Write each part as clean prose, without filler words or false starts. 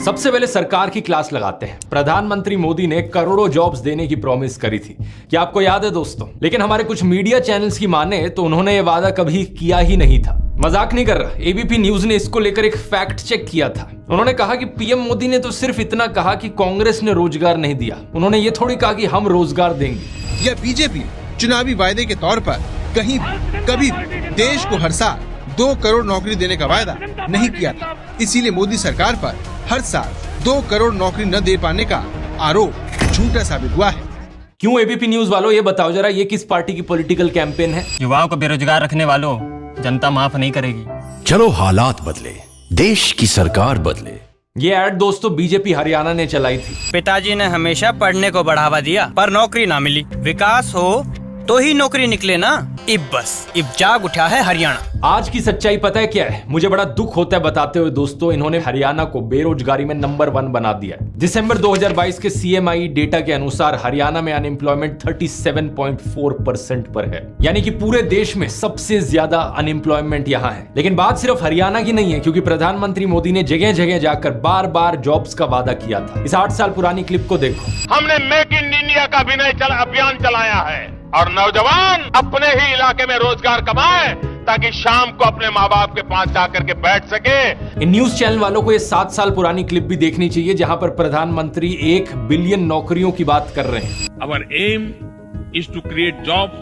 सबसे पहले सरकार की क्लास लगाते हैं। प्रधानमंत्री मोदी ने करोड़ों जॉब्स देने की प्रॉमिस करी थी, क्या आपको याद है दोस्तों? लेकिन हमारे कुछ मीडिया चैनल्स की माने तो उन्होंने ये वादा कभी किया ही नहीं था। मजाक नहीं कर रहा, एबीपी न्यूज ने इसको लेकर एक फैक्ट चेक किया था। उन्होंने कहा कि पीएम मोदी ने तो सिर्फ इतना कहा कि कांग्रेस ने रोजगार नहीं दिया। उन्होंने ये थोड़ी कहा कि हम रोजगार देंगे। यह बीजेपी चुनावी वायदे के तौर पर कहीं कभी देश को हर साल 2 करोड़ नौकरी देने का वायदा नहीं किया था। इसीलिए मोदी सरकार पर हर साल 2 करोड़ नौकरी न दे पाने का आरोप झूठा साबित हुआ है। क्यों एबीपी न्यूज वालों, ये बताओ जरा, ये किस पार्टी की पॉलिटिकल कैंपेन है? युवाओं को बेरोजगार रखने वालों, जनता माफ नहीं करेगी। चलो हालात बदले, देश की सरकार बदले। ये ऐड दोस्तों बीजेपी हरियाणा ने चलाई थी। पिताजी ने हमेशा पढ़ने को बढ़ावा दिया पर नौकरी ना मिली। विकास हो तो ही नौकरी निकले ना। अब जाग उठा है हरियाणा। आज की सच्चाई पता है क्या है? मुझे बड़ा दुख होता है बताते हुए दोस्तों, इन्होंने हरियाणा को बेरोजगारी में नंबर 1 बना दिया है। दिसंबर 2022 के सीएमआई डेटा के अनुसार हरियाणा में अनएम्प्लॉयमेंट 37.4% पर है, यानी कि पूरे देश में सबसे ज्यादा अनएम्प्लॉयमेंट यहाँ है। लेकिन बात सिर्फ हरियाणा की नहीं है, क्योंकि प्रधानमंत्री मोदी ने जगह जगह जाकर बार बार जॉब्स का वादा किया था। इस 8 साल पुरानी क्लिप को देखो। हमने मेक इन इंडिया का अभियान चलाया है और नौजवान अपने ही इलाके में रोजगार कमाए ताकि शाम को अपने माँ बाप के पास जाकर के बैठ सके। इन न्यूज चैनल वालों को ये 7 साल पुरानी क्लिप भी देखनी चाहिए, जहां पर प्रधानमंत्री 1 बिलियन नौकरियों की बात कर रहे हैं। Our aim is to create jobs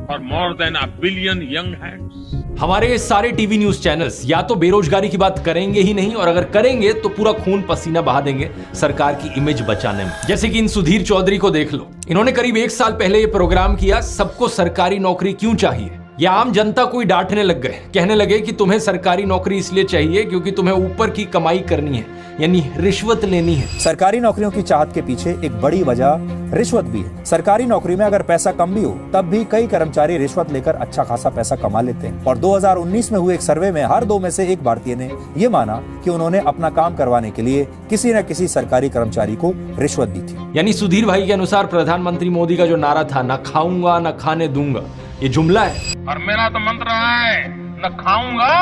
for more than 1 billion young hands. हमारे ये सारे टीवी न्यूज चैनल्स या तो बेरोजगारी की बात करेंगे ही नहीं, और अगर करेंगे तो पूरा खून पसीना बहा देंगे सरकार की इमेज बचाने में। जैसे कि इन सुधीर चौधरी को देख लो, इन्होंने करीब 1 साल पहले ये प्रोग्राम किया, सबको सरकारी नौकरी क्यों चाहिए। ये आम जनता को ही डांटने लग गए, कहने लगे कि तुम्हें सरकारी नौकरी इसलिए चाहिए क्योंकि तुम्हें ऊपर की कमाई करनी है, यानी रिश्वत लेनी है। सरकारी नौकरियों की चाहत के पीछे एक बड़ी वजह रिश्वत भी है। सरकारी नौकरी में अगर पैसा कम भी हो तब भी कई कर्मचारी रिश्वत लेकर अच्छा खासा पैसा कमा लेते हैं। और 2019 में हुए एक सर्वे में हर 2 में से 1 भारतीय ने ये माना कि उन्होंने अपना काम करवाने के लिए किसी न किसी सरकारी कर्मचारी को रिश्वत दी थी। यानी सुधीर भाई के अनुसार प्रधानमंत्री मोदी का जो नारा था, न खाऊंगा न खाने दूंगा, ये जुमला है। और मेरा तो मंत्र है, न खाऊंगा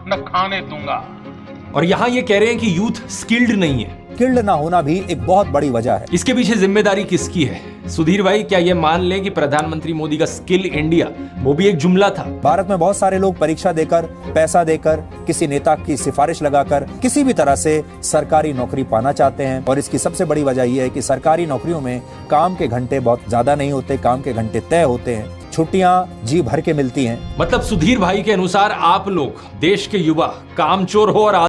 न खाने दूंगा। और यहाँ ये कह रहे हैं कि यूथ स्किल्ड नहीं है। स्किल्ड ना होना भी एक बहुत बड़ी वजह है। इसके पीछे जिम्मेदारी किसकी है? सुधीर भाई, क्या ये मान लें कि प्रधानमंत्री मोदी का स्किल इंडिया वो भी एक जुमला था? भारत में बहुत सारे लोग परीक्षा देकर, पैसा देकर, किसी नेता की सिफारिश लगाकर किसी भी तरह से सरकारी नौकरी पाना चाहते हैं। और इसकी सबसे बड़ी वजह यह है कि सरकारी नौकरियों में काम के घंटे बहुत ज्यादा नहीं होते, काम के घंटे तय होते हैं, छुट्टियां जी भर के मिलती हैं। मतलब सुधीर भाई के अनुसार आप लोग, देश के युवा, कामचोर हो और